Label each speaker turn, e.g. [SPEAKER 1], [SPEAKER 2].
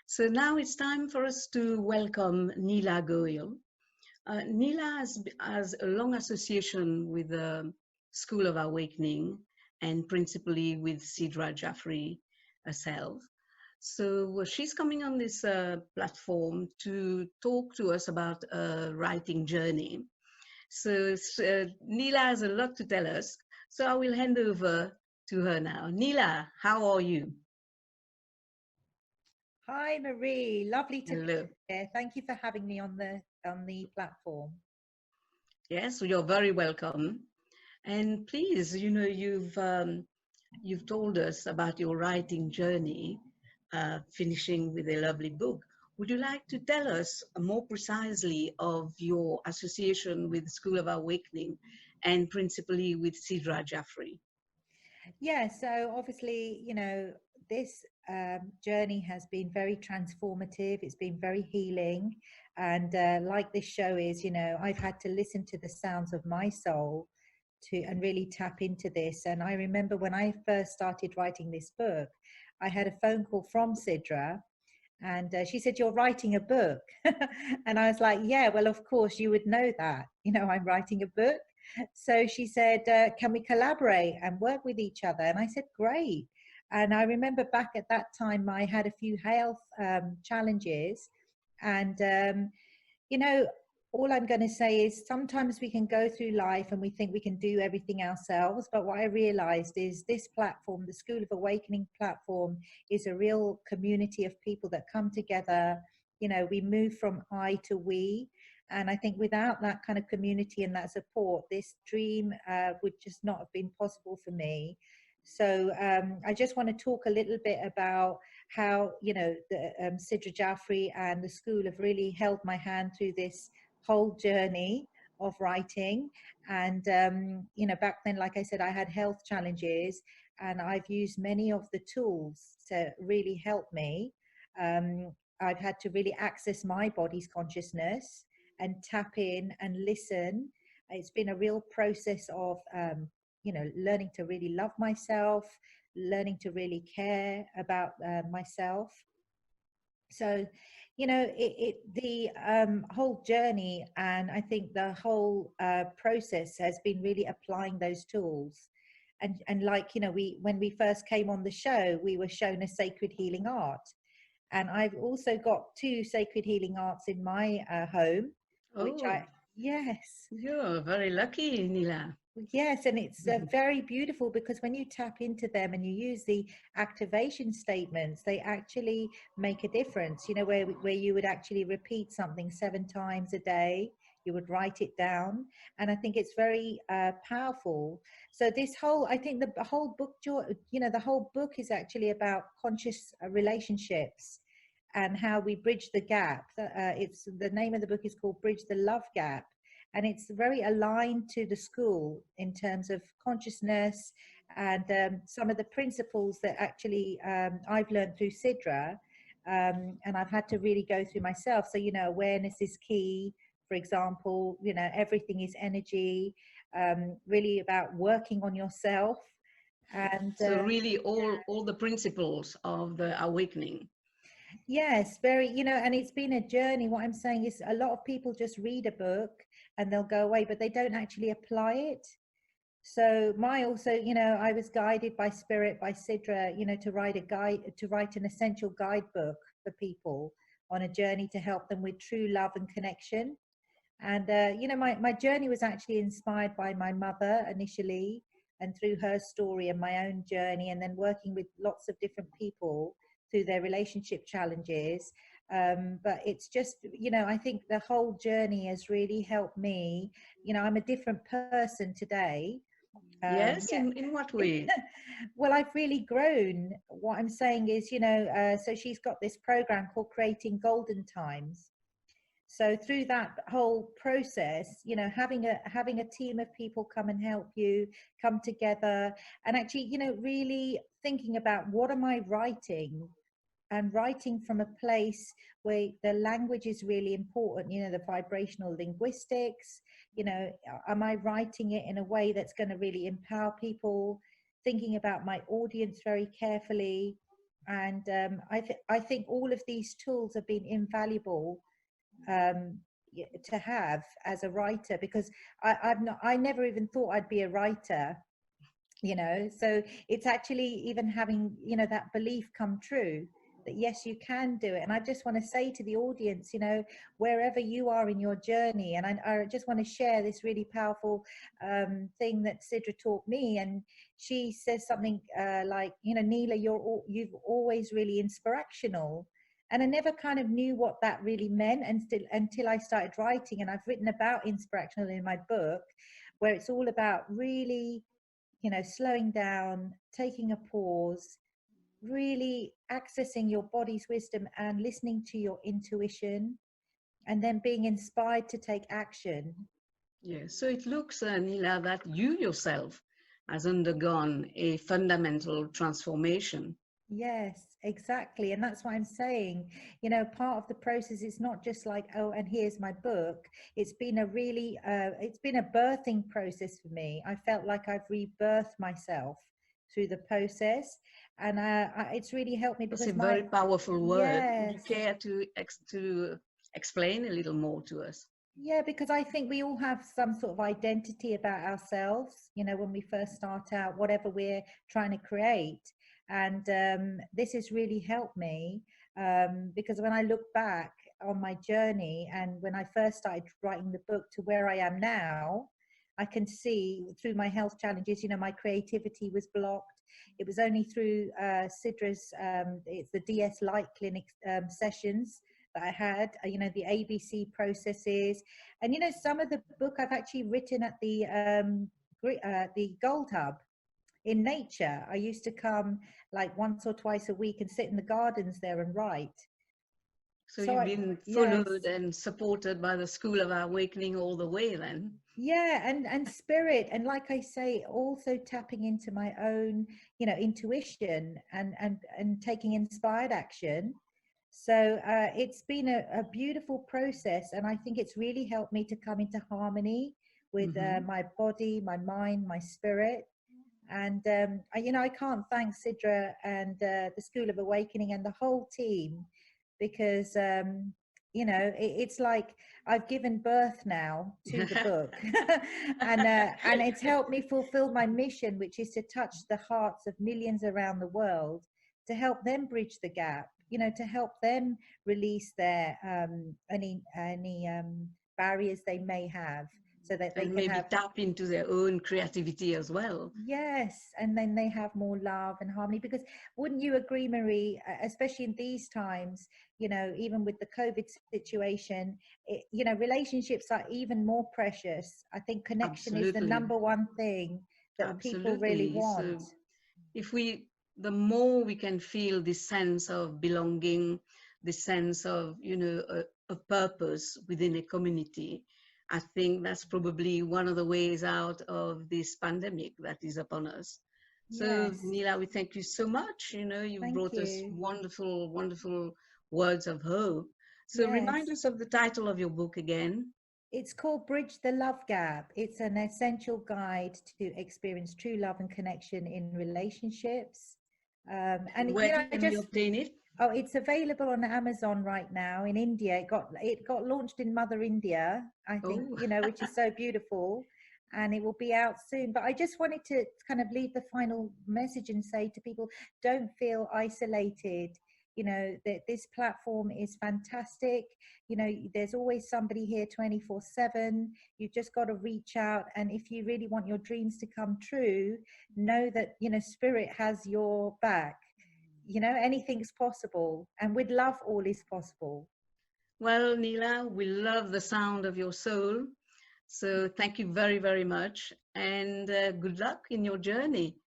[SPEAKER 1] So now it's time for us to welcome Neela Gohil. Neela has a long association with the School of Awakening and principally with Sidra Jafri herself. So she's coming on this platform to talk to us about a writing journey. So Neela has a lot to tell us. So I will hand over to her now. Neela, how are you?
[SPEAKER 2] Hi Marie, lovely to be
[SPEAKER 1] Hello.
[SPEAKER 2] here. Thank you for having me on the platform.
[SPEAKER 1] Yes, you're very welcome. And please, you've told us about your writing journey, finishing with a lovely book. Would you like to tell us more precisely of your association with School of Awakening and principally with Sidra Jafri?
[SPEAKER 2] Yeah, so obviously, this journey has been very transformative. It's been very healing. And like this show is, I've had to listen to the sounds of my soul to and really tap into this. And I remember when I first started writing this book, I had a phone call from Sidra. And she said, "You're writing a book." And I was like, "Yeah, well, of course, you would know that. I'm writing a book." So she said, "Can we collaborate and work with each other?" And I said, "Great." And I remember back at that time, I had a few health challenges. And you know, all I'm going to say is sometimes we can go through life and we think we can do everything ourselves. But what I realized is this platform, the School of Awakening platform, is a real community of people that come together. We move from I to we. And I think without that kind of community and that support, this dream would just not have been possible for me. So I just want to talk a little bit about how the Sidra Jafri and the school have really held my hand through this whole journey of writing. And back then, like I said, I had health challenges, and I've used many of the tools to really help me. I've had to really access my body's consciousness and tap in and listen. It's been a real process of learning to really love myself, learning to really care about myself. So the whole journey, and I think the whole process has been really applying those tools. And like we when we first came on the show, we were shown a sacred healing art, and I've also got two sacred healing arts in my home, which I
[SPEAKER 1] Oh,
[SPEAKER 2] yes.
[SPEAKER 1] you're very lucky, Neela.
[SPEAKER 2] Yes, and it's very beautiful because when you tap into them and you use the activation statements, they actually make a difference. Where you would actually repeat something 7 times a day, you would write it down, and I think it's very powerful. So I think the whole book, the whole book is actually about conscious relationships and how we bridge the gap. It's the name of the book is called Bridge the Love Gap, and it's very aligned to the school in terms of consciousness and some of the principles that actually I've learned through Sidra, and I've had to really go through myself. So awareness is key. For example, everything is energy. Really about working on yourself, and
[SPEAKER 1] So really all the principles of the awakening.
[SPEAKER 2] yes, very, and it's been a journey. What I'm saying is a lot of people just read a book and they'll go away, but they don't actually apply it. So I was guided by spirit, by Sidra, to write an essential guidebook for people on a journey to help them with true love and connection. And, my journey was actually inspired by my mother initially, and through her story and my own journey, and then working with lots of different people through their relationship challenges. But it's just, I think the whole journey has really helped me. I'm a different person today.
[SPEAKER 1] Yes,
[SPEAKER 2] Yeah.
[SPEAKER 1] in what way?
[SPEAKER 2] Well, I've really grown. What I'm saying is, so she's got this program called Creating Golden Times. So through that whole process, having a team of people come and help you, come together, and actually, really thinking about what am I writing, and writing from a place where the language is really important, the vibrational linguistics, am I writing it in a way that's going to really empower people, thinking about my audience very carefully, And I think all of these tools have been invaluable um, to have as a writer, because I never even thought I'd be a writer, so it's actually even having that belief come true, that yes, you can do it. And I just want to say to the audience, wherever you are in your journey, and I just want to share this really powerful thing that Sidra taught me. And she says something like, Neela, you've always really inspirational. And I never kind of knew what that really meant until I started writing. And I've written about inspirational in my book, where it's all about really slowing down, taking a pause, really accessing your body's wisdom and listening to your intuition, and then being inspired to take action.
[SPEAKER 1] Yeah, so it looks, Neela, that you yourself has undergone a fundamental transformation.
[SPEAKER 2] Yes, exactly. And that's what I'm saying. Part of the process is not just like, oh, and here's my book. It's been it's been a birthing process for me. I felt like I've rebirthed myself through the process. And it's really helped me
[SPEAKER 1] That's a
[SPEAKER 2] because
[SPEAKER 1] very powerful word. Would you
[SPEAKER 2] yes.
[SPEAKER 1] care to explain a little more to us?
[SPEAKER 2] Yeah, because I think we all have some sort of identity about ourselves, when we first start out, whatever we're trying to create. And this has really helped me because when I look back on my journey and when I first started writing the book to where I am now, I can see through my health challenges, my creativity was blocked. It was only through Sidra's, it's the DS Light Clinic sessions that I had, the ABC processes. And, some of the book I've actually written at the Gold Hub in nature. I used to come like once or twice a week and sit in the gardens there and write.
[SPEAKER 1] So
[SPEAKER 2] So
[SPEAKER 1] you've been followed
[SPEAKER 2] yes.
[SPEAKER 1] and supported by the School of Awakening all the way then?
[SPEAKER 2] Yeah, and spirit, and like I say, also tapping into my own, intuition and taking inspired action. So it's been a beautiful process, and I think it's really helped me to come into harmony with
[SPEAKER 1] Mm-hmm.
[SPEAKER 2] my body, my mind, my spirit. And I can't thank Sidra and the School of Awakening and the whole team, because it's like I've given birth now to the book, and it's helped me fulfill my mission, which is to touch the hearts of millions around the world, to help them bridge the gap, to help them release their any barriers they may have, so that they
[SPEAKER 1] And
[SPEAKER 2] can
[SPEAKER 1] maybe
[SPEAKER 2] have.
[SPEAKER 1] tap into their own creativity as well.
[SPEAKER 2] Yes, and then they have more love and harmony. Because wouldn't you agree, Marie, especially in these times, even with the COVID situation, relationships are even more precious. I think connection is the
[SPEAKER 1] Absolutely.
[SPEAKER 2] number one thing that people really
[SPEAKER 1] Absolutely.
[SPEAKER 2] want.
[SPEAKER 1] So if the more we can feel this sense of belonging, this sense of, a purpose within a community, I think that's probably one of the ways out of this pandemic that is upon us. So,
[SPEAKER 2] Yes,
[SPEAKER 1] Neela, we thank you so much. You've
[SPEAKER 2] thank
[SPEAKER 1] brought us
[SPEAKER 2] you.
[SPEAKER 1] wonderful, wonderful words of hope. So, remind
[SPEAKER 2] Yes.
[SPEAKER 1] us of the title of your book again.
[SPEAKER 2] It's called Bridge the Love Gap. It's an essential guide to experience true love and connection in relationships. And
[SPEAKER 1] Where
[SPEAKER 2] I
[SPEAKER 1] can we
[SPEAKER 2] just
[SPEAKER 1] obtain it?
[SPEAKER 2] oh, it's available on Amazon right now in India. It got launched in Mother India, I think,
[SPEAKER 1] Oh,
[SPEAKER 2] which is so beautiful, and it will be out soon. But I just wanted to kind of leave the final message and say to people, don't feel isolated. That this platform is fantastic. There's always somebody here 24/7. You've just got to reach out, and if you really want your dreams to come true, know that spirit has your back. Anything's possible, and with love all is possible.
[SPEAKER 1] well, Neela, we love the sound of your soul. So thank you very, very much. And good luck in your journey.